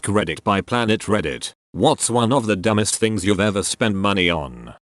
Reddit by Planet Reddit. What's one of the dumbest things you've ever spent money on?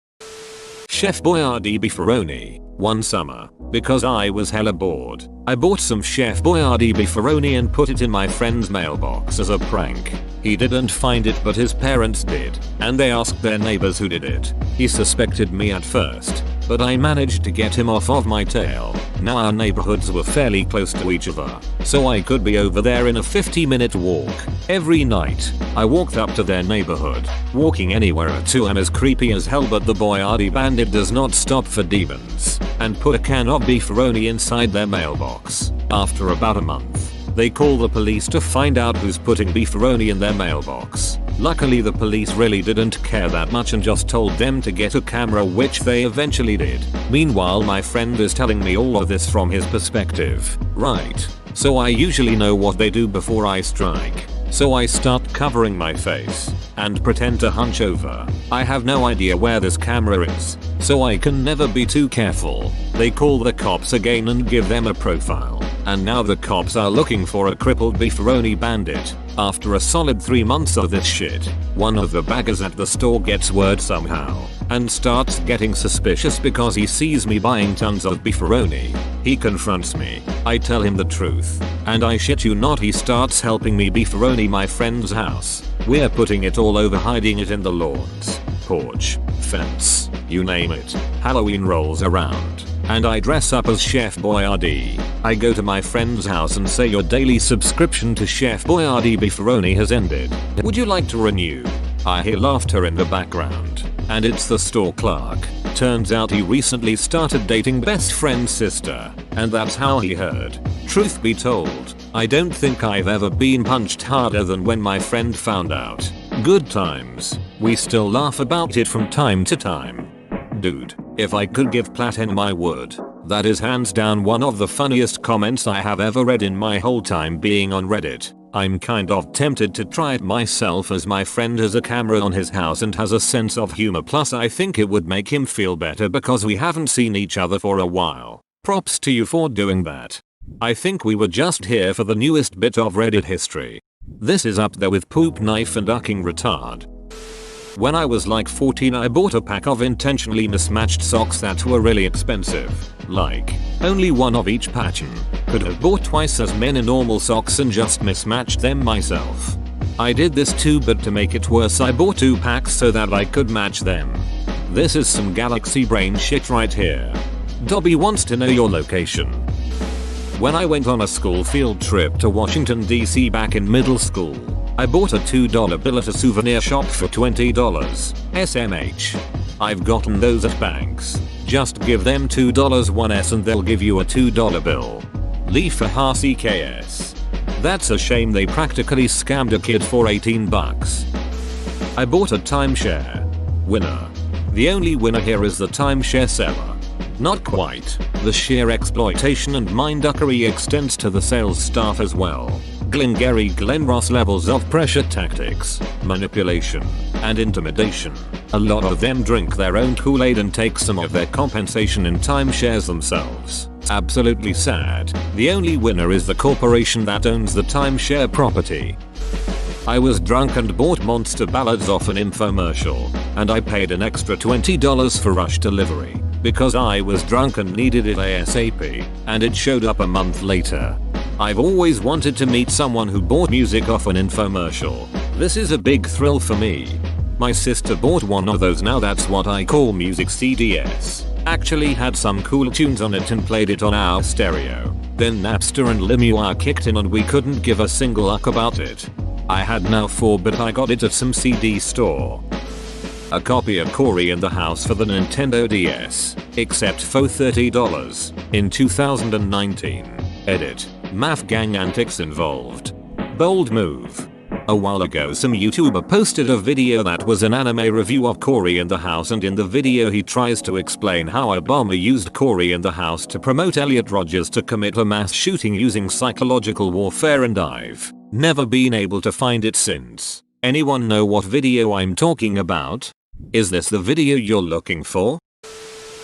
Chef Boyardee beefaroni. One summer, because I was hella bored, I bought some Chef Boyardee beefaroni and put it in my friend's mailbox as a prank. He didn't find it but his parents did, and they asked their neighbors who did it. He suspected me at first, but I managed to get him off of my tail. Now our neighborhoods were fairly close to each other, so I could be over there in a 50-minute walk. Every night, I walked up to their neighborhood. Walking anywhere at 2 am is creepy as hell, but the Boyardee bandit does not stop for demons, and put a can of beefaroni inside their mailbox. After about a month, they call the police to find out who's putting beefaroni in their mailbox. Luckily the police really didn't care that much and just told them to get a camera, which they eventually did. Meanwhile my friend is telling me all of this from his perspective. Right. So I usually know what they do before I strike. So I start covering my face and pretend to hunch over. I have no idea where this camera is, so I can never be too careful. They call the cops again and give them a profile, and now the cops are looking for a crippled beefaroni bandit. After a solid 3 months of this shit, one of the baggers at the store gets word somehow and starts getting suspicious because he sees me buying tons of beefaroni. He confronts me. I tell him the truth, and I shit you not, he starts helping me beefaroni my friend's house. We're putting it all over, hiding it in the lawns, porch, fence, you name it. Halloween rolls around, and I dress up as Chef Boyardee. I go to my friend's house and say, your daily subscription to Chef Boyardee beefaroni has ended. Would you like to renew? I hear laughter in the background, and it's the store clerk. Turns out he recently started dating best friend's sister, and that's how he heard. Truth be told, I don't think I've ever been punched harder than when my friend found out. Good times. We still laugh about it from time to time. Dude, if I could give platinum I would. That is hands down one of the funniest comments I have ever read in my whole time being on Reddit. I'm kind of tempted to try it myself, as my friend has a camera on his house and has a sense of humor, plus I think it would make him feel better because we haven't seen each other for a while. Props to you for doing that. I think we were just here for the newest bit of Reddit history. This is up there with poop knife and ducking retard. When I was like 14 I bought a pack of intentionally mismatched socks that were really expensive. Like, only one of each pattern. Could have bought twice as many normal socks and just mismatched them myself. I did this too, but to make it worse I bought 2 packs so that I could match them. This is some galaxy brain shit right here. Dobby wants to know your location. When I went on a school field trip to Washington DC back in middle school, I bought a $2 bill at a souvenir shop for $20. SMH. I've gotten those at banks. Just give them $2 1s and they'll give you a $2 bill. Leave for CKS. That's a shame, they practically scammed a kid for 18 bucks. I bought a timeshare. Winner. The only winner here is the timeshare seller. Not quite. The sheer exploitation and mindfuckery extends to the sales staff as well. Glengarry Glen Ross levels of pressure tactics, manipulation, and intimidation. A lot of them drink their own Kool-Aid and take some of their compensation in timeshares themselves. Absolutely sad. The only winner is the corporation that owns the timeshare property. I was drunk and bought Monster Ballads off an infomercial, and I paid an extra $20 for rush delivery, because I was drunk and needed it ASAP, and it showed up a month later. I've always wanted to meet someone who bought music off an infomercial. This is a big thrill for me. My sister bought one of those, now that's what I call music CDs. Actually had some cool tunes on it and played it on our stereo. Then Napster and LimeWire kicked in and we couldn't give a single fuck about it. I had now 4, but I got it at some CD store. A copy of Cory in the House for the Nintendo DS, except for $30 in 2019. Edit. Math gang antics involved. Bold move. A while ago some YouTuber posted a video that was an anime review of Cory in the House, and in the video he tries to explain how Obama used Cory in the House to promote Elliot Rodgers to commit a mass shooting using psychological warfare, and I've never been able to find it since. Anyone know what video I'm talking about? Is this the video you're looking for?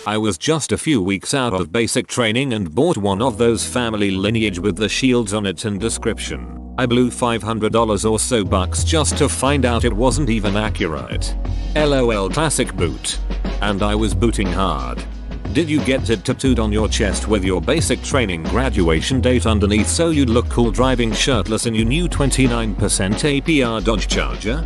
I was just a few weeks out of basic training and bought one of those family lineage with the shields on it and description. I blew $500 or so bucks just to find out it wasn't even accurate. LOL classic boot. And I was booting hard. Did you get it tattooed on your chest with your basic training graduation date underneath so you'd look cool driving shirtless in your new 29% APR Dodge Charger?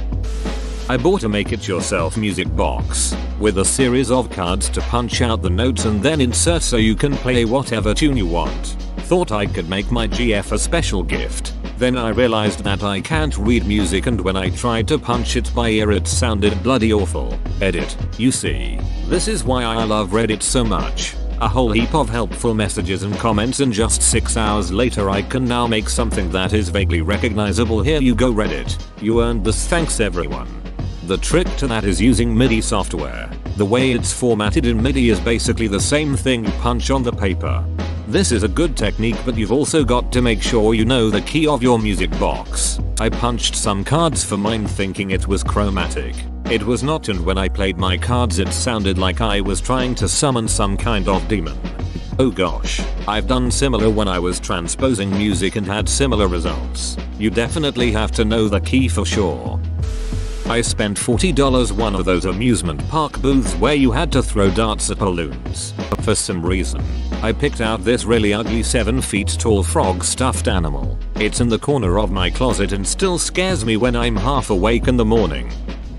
I bought a make-it-yourself music box with a series of cards to punch out the notes and then insert so you can play whatever tune you want. Thought I could make my GF a special gift. Then I realized that I can't read music, and when I tried to punch it by ear it sounded bloody awful. Edit. You see, this is why I love Reddit so much. A whole heap of helpful messages and comments, and just 6 hours later I can now make something that is vaguely recognizable. Here you go Reddit. You earned this, thanks everyone. The trick to that is using MIDI software. The way it's formatted in MIDI is basically the same thing you punch on the paper. This is a good technique, but you've also got to make sure you know the key of your music box. I punched some cards for mine thinking it was chromatic. It was not, and when I played my cards it sounded like I was trying to summon some kind of demon. Oh gosh, I've done similar when I was transposing music and had similar results. You definitely have to know the key for sure. I spent $40 one of those amusement park booths where you had to throw darts at balloons. For some reason, I picked out this really ugly 7 feet tall frog stuffed animal. It's in the corner of my closet and still scares me when I'm half awake in the morning.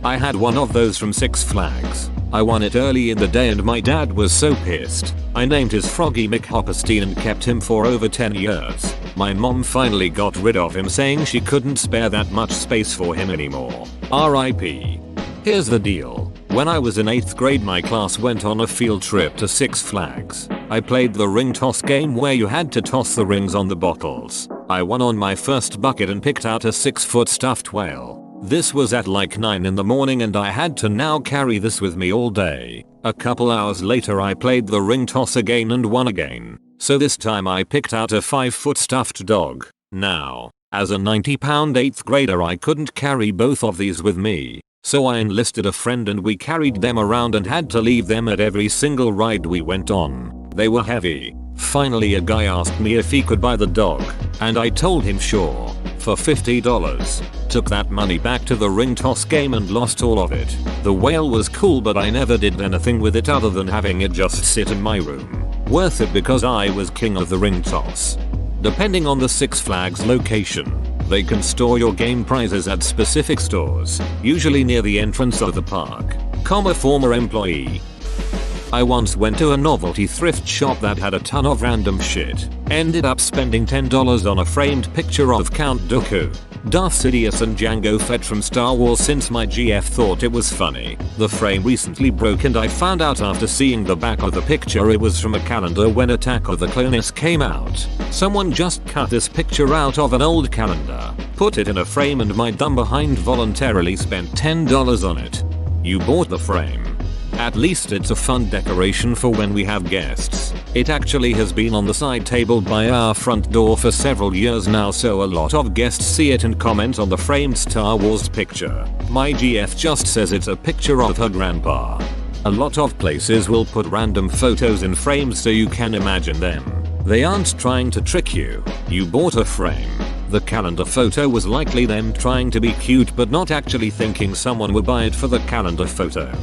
I had one of those from Six Flags. I won it early in the day and my dad was so pissed. I named his Froggy McHopperstein and kept him for over 10 years. My mom finally got rid of him, saying she couldn't spare that much space for him anymore. RIP. Here's the deal. When I was in 8th grade my class went on a field trip to Six Flags. I played the ring toss game where you had to toss the rings on the bottles. I won on my first bucket and picked out a 6-foot stuffed whale. This was at like 9 in the morning and I had to now carry this with me all day. A couple hours later I played the ring toss again and won again. So this time I picked out a 5-foot stuffed dog. Now, as a 90-pound 8th grader I couldn't carry both of these with me. So I enlisted a friend and we carried them around and had to leave them at every single ride we went on. They were heavy. Finally a guy asked me if he could buy the dog, and I told him sure, for $50. Took that money back to the ring toss game and lost all of it. The whale was cool but I never did anything with it other than having it just sit in my room. Worth it because I was king of the ring toss. Depending on the Six Flags location, they can store your game prizes at specific stores, usually near the entrance of the park. Former employee. I once went to a novelty thrift shop that had a ton of random shit. Ended up spending $10 on a framed picture of Count Dooku, Darth Sidious and Jango Fett from Star Wars since my GF thought it was funny. The frame recently broke and I found out after seeing the back of the picture it was from a calendar when Attack of the Clones came out. Someone just cut this picture out of an old calendar, put it in a frame, and my dumb behind voluntarily spent $10 on it. You bought the frame. At least it's a fun decoration for when we have guests. It actually has been on the side table by our front door for several years now, so a lot of guests see it and comment on the framed Star Wars picture. My GF just says it's a picture of her grandpa. A lot of places will put random photos in frames so you can imagine them. They aren't trying to trick you. You bought a frame. The calendar photo was likely them trying to be cute but not actually thinking someone would buy it for the calendar photo.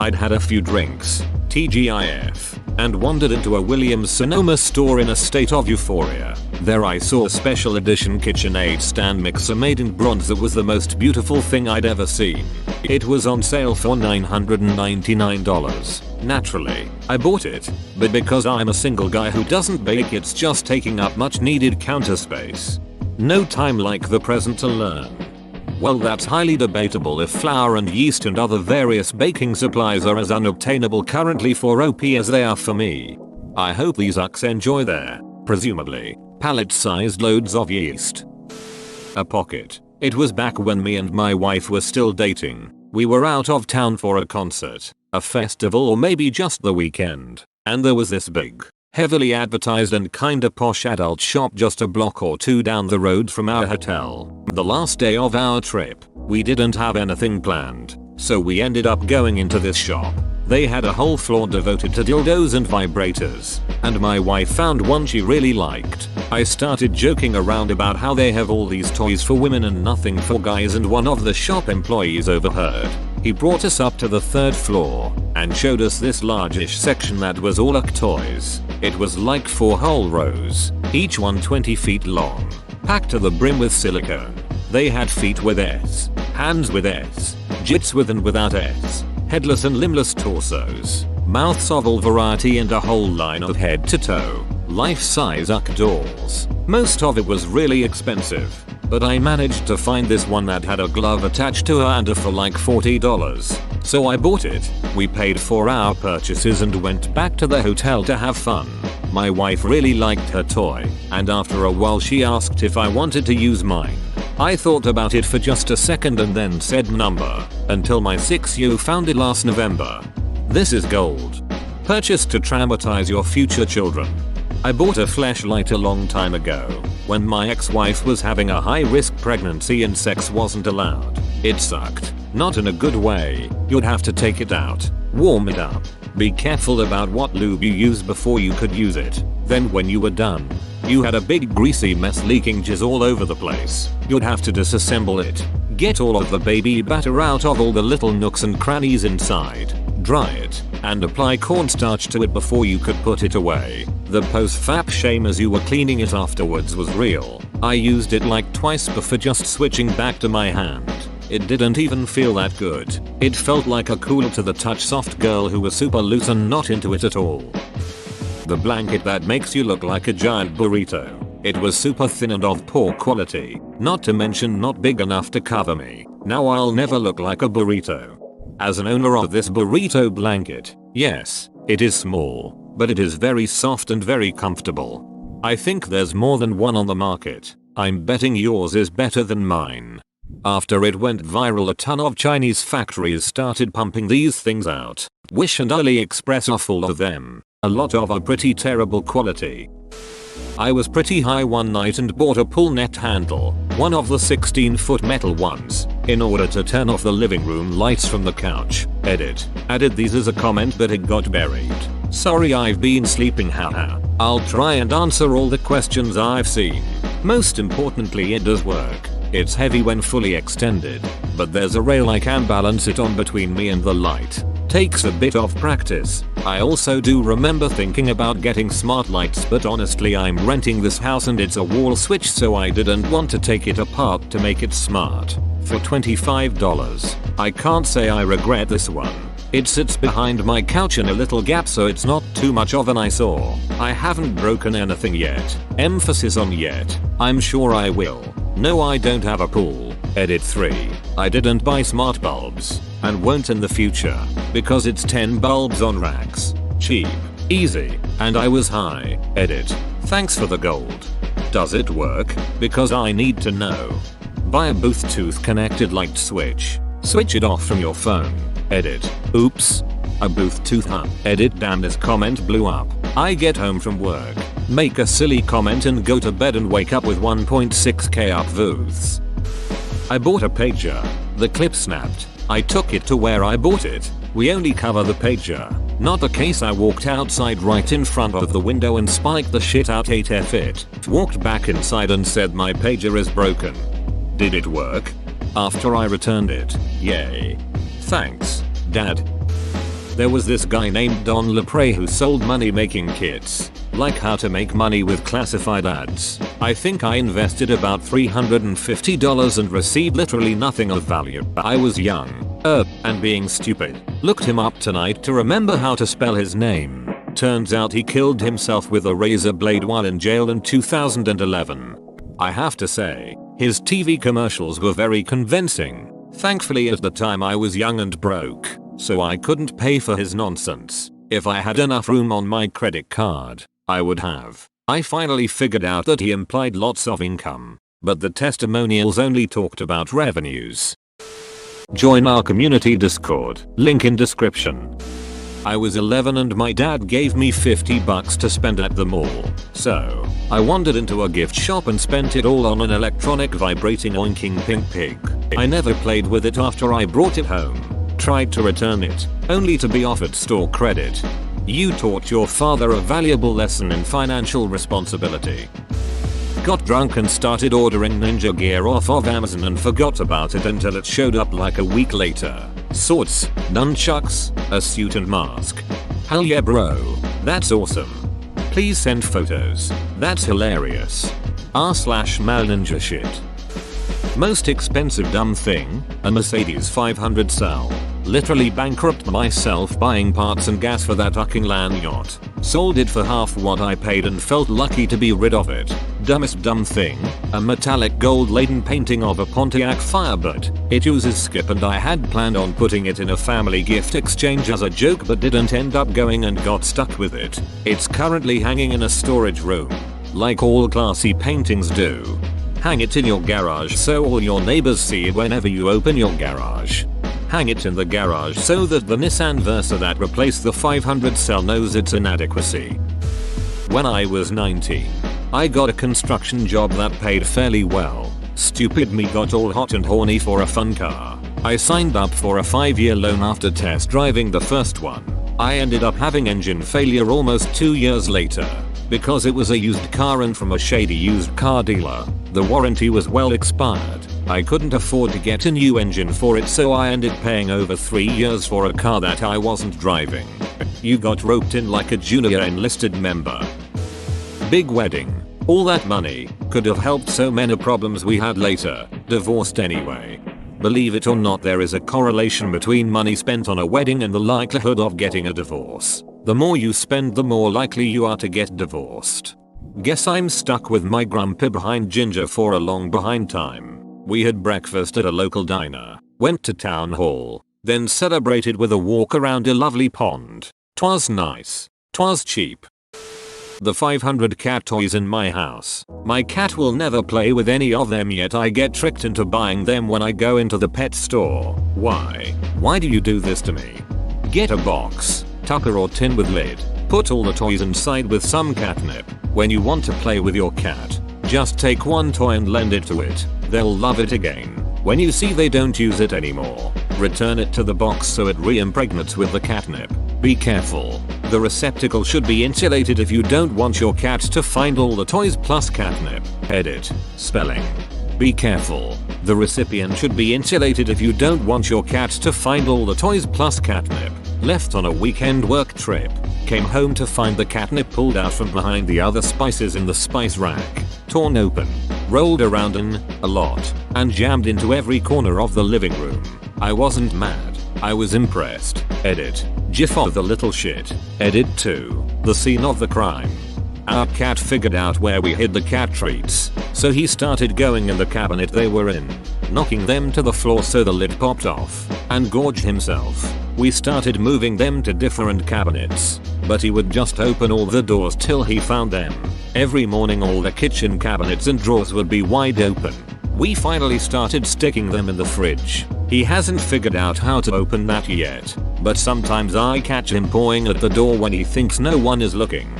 I'd had a few drinks, TGIF, and wandered into a Williams-Sonoma store in a state of euphoria. There I saw a special edition KitchenAid stand mixer made in bronze that was the most beautiful thing I'd ever seen. It was on sale for $999. Naturally, I bought it, but because I'm a single guy who doesn't bake, it's just taking up much needed counter space. No time like the present to learn. Well, that's highly debatable if flour and yeast and other various baking supplies are as unobtainable currently for OP as they are for me. I hope these ucks enjoy their, presumably, pallet-sized loads of yeast. A pocket. It was back when me and my wife were still dating. We were out of town for a concert, a festival, or maybe just the weekend, and there was this big, heavily advertised and kinda posh adult shop just a block or two down the road from our hotel. The last day of our trip, we didn't have anything planned, so we ended up going into this shop. They had a whole floor devoted to dildos and vibrators, and my wife found one she really liked. I started joking around about how they have all these toys for women and nothing for guys, and one of the shop employees overheard. He brought us up to the 3rd floor and showed us this largish section that was all toys. It was like 4 whole rows, each one 20 feet long, packed to the brim with silicone. They had feet with S, hands with S, jits with and without S, headless and limbless torsos, mouths of all variety, and a whole line of head to toe, life-size UCK dolls. Most of it was really expensive, but I managed to find this one that had a glove attached to her and for like $40. So I bought it. We paid for our purchases and went back to the hotel to have fun. My wife really liked her toy, and after a while she asked if I wanted to use mine. I thought about it for just a second and then said number, until my 6U found it last November. This is gold. Purchase to traumatize your future children. I bought a fleshlight a long time ago, when my ex-wife was having a high-risk pregnancy and sex wasn't allowed. It sucked. Not in a good way. You'd have to take it out, warm it up, be careful about what lube you use before you could use it. Then when you were done, you had a big greasy mess leaking jizz all over the place. You'd have to disassemble it, get all of the baby batter out of all the little nooks and crannies inside, dry it, and apply cornstarch to it before you could put it away. The post-fap shame as you were cleaning it afterwards was real. I used it like twice before just switching back to my hand. It didn't even feel that good. It felt like a cool to the touch soft girl who was super loose and not into it at all. The blanket that makes you look like a giant burrito. It was super thin and of poor quality, not to mention not big enough to cover me. Now I'll never look like a burrito. As an owner of this burrito blanket, yes, it is small, but it is very soft and very comfortable. I think there's more than one on the market. I'm betting yours is better than mine. After it went viral, a ton of Chinese factories started pumping these things out. Wish and AliExpress are full of them. A lot of are pretty terrible quality. I was pretty high one night and bought a pull net handle, one of the 16-foot metal ones, in order to turn off the living room lights from the couch. Edit. Added these as a comment but it got buried. Sorry, I've been sleeping, haha. I'll try and answer all the questions I've seen. Most importantly, it does work. It's heavy when fully extended, but there's a rail I can balance it on between me and the light. Takes a bit of practice. I also do remember thinking about getting smart lights, but honestly I'm renting this house and it's a wall switch, so I didn't want to take it apart to make it smart. For $25. I can't say I regret this one. It sits behind my couch in a little gap, so it's not too much of an eyesore. I haven't broken anything yet. Emphasis on yet. I'm sure I will. No, I don't have a pool. Edit 3. I didn't buy smart bulbs, and won't in the future, because it's 10 bulbs on racks. Cheap, easy, and I was high. Edit. Thanks for the gold. Does it work? Because I need to know. Buy a Bluetooth connected light switch. Switch it off from your phone. Edit. Oops. A Bluetooth Edit. Damn, this comment blew up. I get home from work, make a silly comment and go to bed and wake up with 1.6k upvotes. I bought a pager. The clip snapped. I took it to where I bought it. We only cover the pager, not the case. I walked outside right in front of the window and spiked the shit out 8F it. Walked back inside and said my pager is broken. Did it work? After I returned it. Yay. Thanks, Dad. There was this guy named Don Lepre who sold money making kits, like how to make money with classified ads. I think I invested about $350 and received literally nothing of value. I was young, and being stupid. Looked him up tonight to remember how to spell his name. Turns out he killed himself with a razor blade while in jail in 2011. I have to say, his TV commercials were very convincing. Thankfully at the time I was young and broke, so I couldn't pay for his nonsense. If I had enough room on my credit card, I would have. I finally figured out that he implied lots of income, but the testimonials only talked about revenues. Join our community Discord, link in description. I was 11 and my dad gave me $50 to spend at the mall, so I wandered into a gift shop and spent it all on an electronic vibrating oinking pink pig. I never played with it after I brought it home. tried to return it, only to be offered store credit. You taught your father a valuable lesson in financial responsibility. Got drunk and started ordering ninja gear off of Amazon and forgot about it until it showed up like a week later. Swords, nunchucks, a suit and mask. Hell yeah bro. That's awesome. Please send photos. That's hilarious. r/mal ninja shit. Most expensive dumb thing, a Mercedes 500 SL. Literally bankrupt myself buying parts and gas for that fucking land yacht. Sold it for half what I paid and felt lucky to be rid of it. Dumbest dumb thing, a metallic gold laden painting of a Pontiac Firebird. It uses skip and I had planned on putting it in a family gift exchange as a joke but didn't end up going and got stuck with it. It's currently hanging in a storage room. Like all classy paintings do. Hang it in your garage so all your neighbors see it whenever you open your garage. Hang it in the garage so that the Nissan Versa that replaced the 500 SL knows its inadequacy. When I was 19, I got a construction job that paid fairly well. Stupid me got all hot and horny for a fun car. I signed up for a 5-year loan after test driving the first one. I ended up having engine failure almost 2 years later. Because it was a used car and from a shady used car dealer, the warranty was well expired. I couldn't afford to get a new engine for it so I ended paying over 3 years for a car that I wasn't driving. You got roped in like a junior enlisted member. Big wedding. All that money could have helped so many problems we had later. Divorced anyway. Believe it or not, there is a correlation between money spent on a wedding and the likelihood of getting a divorce. The more you spend, the more likely you are to get divorced. Guess I'm stuck with my grumpy behind Ginger for a long behind time. We had breakfast at a local diner, went to town hall, then celebrated with a walk around a lovely pond. 'Twas nice. 'Twas cheap. The 500 cat toys in my house. My cat will never play with any of them, yet I get tricked into buying them when I go into the pet store. Why? Why do you do this to me? Get a box, Tupper or tin with lid. Put all the toys inside with some catnip. When you want to play with your cat, just take one toy and lend it to it. They'll love it again. When you see they don't use it anymore, return it to the box so it re-impregnates with the catnip. Be careful. The receptacle should be insulated if you don't want your cat to find all the toys plus catnip. Edit. Spelling. Be careful. The recipient should be insulated if you don't want your cat to find all the toys plus catnip. Left on a weekend work trip. Came home to find the catnip pulled out from behind the other spices in the spice rack. Torn open. Rolled around in a lot. And jammed into every corner of the living room. I wasn't mad. I was impressed. Edit. GIF of the little shit. Edit 2. The scene of the crime. Our cat figured out where we hid the cat treats, so he started going in the cabinet they were in, knocking them to the floor so the lid popped off, and gorged himself. We started moving them to different cabinets, but he would just open all the doors till he found them. Every morning all the kitchen cabinets and drawers would be wide open. We finally started sticking them in the fridge. He hasn't figured out how to open that yet, but sometimes I catch him pawing at the door when he thinks no one is looking.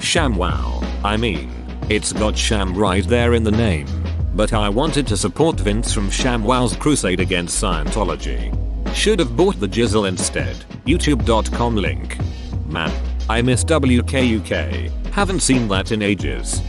ShamWow. I mean, it's got sham right there in the name. But I wanted to support Vince from ShamWow's crusade against Scientology. Should have bought the Jizzle instead. YouTube.com link. Man, I miss WKUK. Haven't seen that in ages.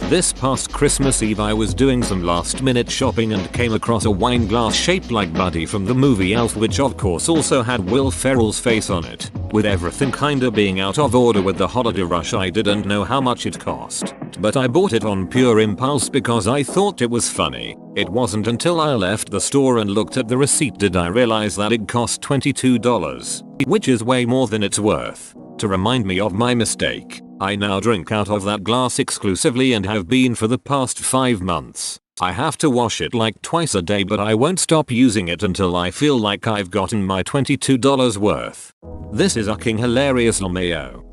This past Christmas Eve I was doing some last minute shopping and came across a wine glass shaped like Buddy from the movie Elf, which of course also had Will Ferrell's face on it. With everything kinda being out of order with the holiday rush, I didn't know how much it cost. But I bought it on pure impulse because I thought it was funny. It wasn't until I left the store and looked at the receipt did I realize that it cost $22. Which is way more than it's worth. To remind me of my mistake, I now drink out of that glass exclusively and have been for the past 5 months. I have to wash it like twice a day, but I won't stop using it until I feel like I've gotten my $22 worth. This is fucking hilarious, LMAO.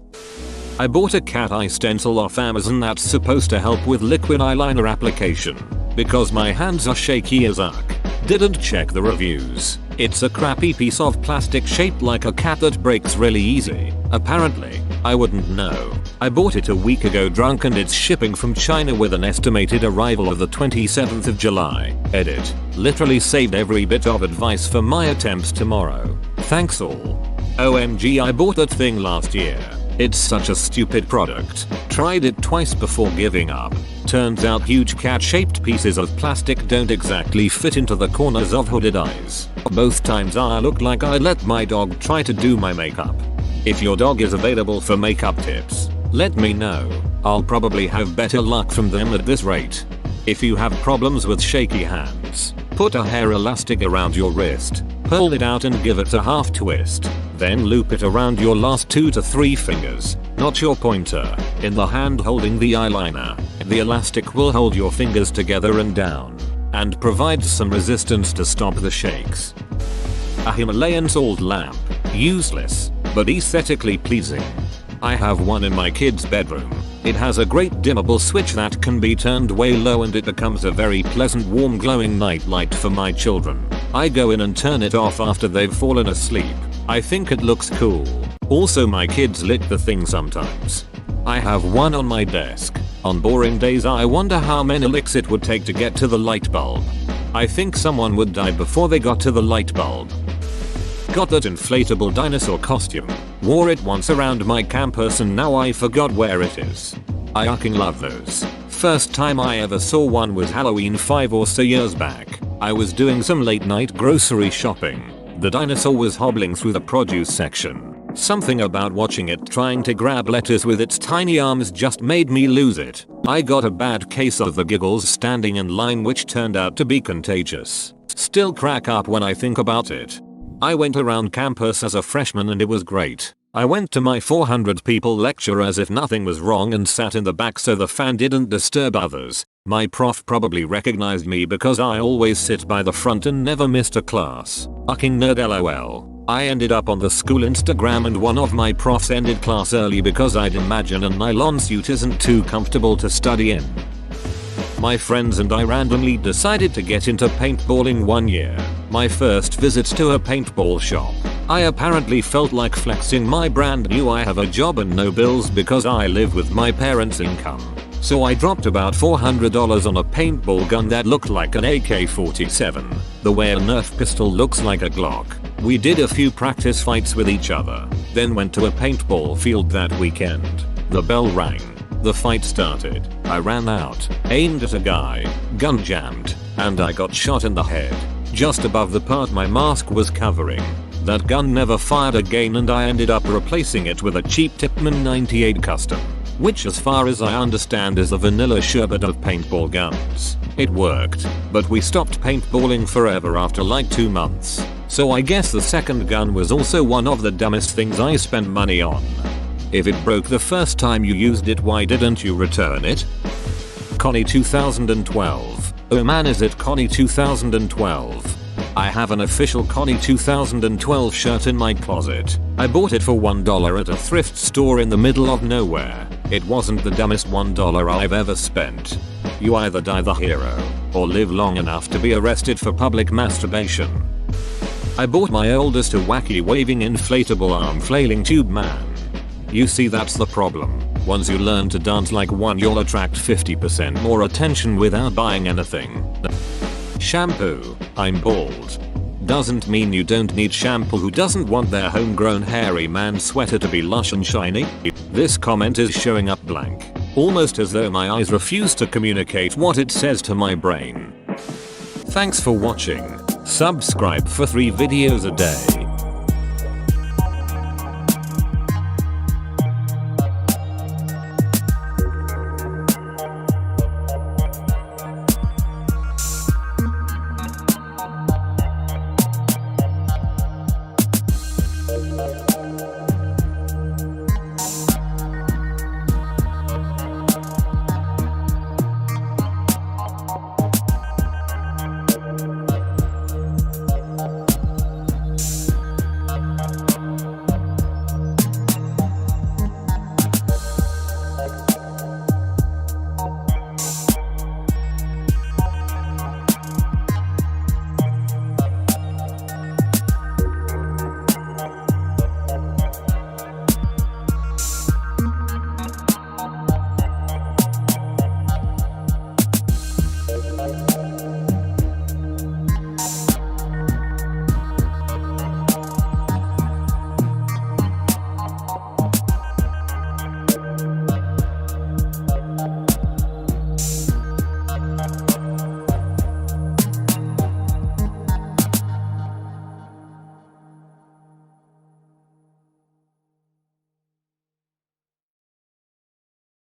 I bought a cat eye stencil off Amazon that's supposed to help with liquid eyeliner application. Because my hands are shaky as fuck. Didn't check the reviews. It's a crappy piece of plastic shaped like a cat that breaks really easy. Apparently, I wouldn't know. I bought it a week ago drunk and it's shipping from China with an estimated arrival of the 27th of July. Edit. Literally saved every bit of advice for my attempts tomorrow. Thanks all. OMG, I bought that thing last year. It's such a stupid product. Tried it twice before giving up. Turns out huge cat-shaped pieces of plastic don't exactly fit into the corners of hooded eyes. Both times I looked like I let my dog try to do my makeup. If your dog is available for makeup tips, let me know. I'll probably have better luck from them at this rate. If you have problems with shaky hands, put a hair elastic around your wrist, pull it out and give it a half twist. Then loop it around your last 2 to 3 fingers, not your pointer, in the hand holding the eyeliner. The elastic will hold your fingers together and down, and provides some resistance to stop the shakes. A Himalayan salt lamp. Useless, but aesthetically pleasing. I have one in my kid's bedroom. It has a great dimmable switch that can be turned way low and it becomes a very pleasant warm glowing night light for my children. I go in and turn it off after they've fallen asleep. I think it looks cool. Also my kids lick the thing sometimes. I have one on my desk. On boring days I wonder how many licks it would take to get to the light bulb. I think someone would die before they got to the light bulb. Got that inflatable dinosaur costume. Wore it once around my campus and now I forgot where it is. I fucking love those. First time I ever saw one was Halloween 5 or so years back. I was doing some late night grocery shopping. The dinosaur was hobbling through the produce section. Something about watching it trying to grab lettuce with its tiny arms just made me lose it. I got a bad case of the giggles standing in line, which turned out to be contagious. Still crack up when I think about it. I went around campus as a freshman and it was great. I went to my 400 people lecture as if nothing was wrong and sat in the back so the fan didn't disturb others. My prof probably recognized me because I always sit by the front and never missed a class. Fucking nerd lol. I ended up on the school Instagram and one of my profs ended class early because I'd imagine a nylon suit isn't too comfortable to study in. My friends and I randomly decided to get into paintballing one year. My first visit to a paintball shop. I apparently felt like flexing my brand new I have a job and no bills because I live with my parents' income. So I dropped about $400 on a paintball gun that looked like an AK-47, the way a Nerf pistol looks like a Glock. We did a few practice fights with each other, then went to a paintball field that weekend. The bell rang. The fight started. I ran out, aimed at a guy, gun jammed, and I got shot in the head, just above the part my mask was covering. That gun never fired again and I ended up replacing it with a cheap Tippmann 98 Custom, which as far as I understand is the vanilla sherbet of paintball guns. It worked, but we stopped paintballing forever after like 2 months. So I guess the second gun was also one of the dumbest things I spent money on. If it broke the first time you used it, why didn't you return it? Connie 2012. Oh man, is it Connie 2012? I have an official Connie 2012 shirt in my closet. I bought it for $1 at a thrift store in the middle of nowhere. It wasn't the dumbest $1 I've ever spent. You either die the hero, or live long enough to be arrested for public masturbation. I bought my oldest a wacky waving inflatable arm flailing tube man. You see, that's the problem. Once you learn to dance like one, you'll attract 50% more attention without buying anything. Shampoo. I'm bald. Doesn't mean you don't need shampoo. Who doesn't want their homegrown hairy man sweater to be lush and shiny? This comment is showing up blank, almost as though my eyes refuse to communicate what it says to my brain. Thanks for watching. Subscribe for 3 videos a day.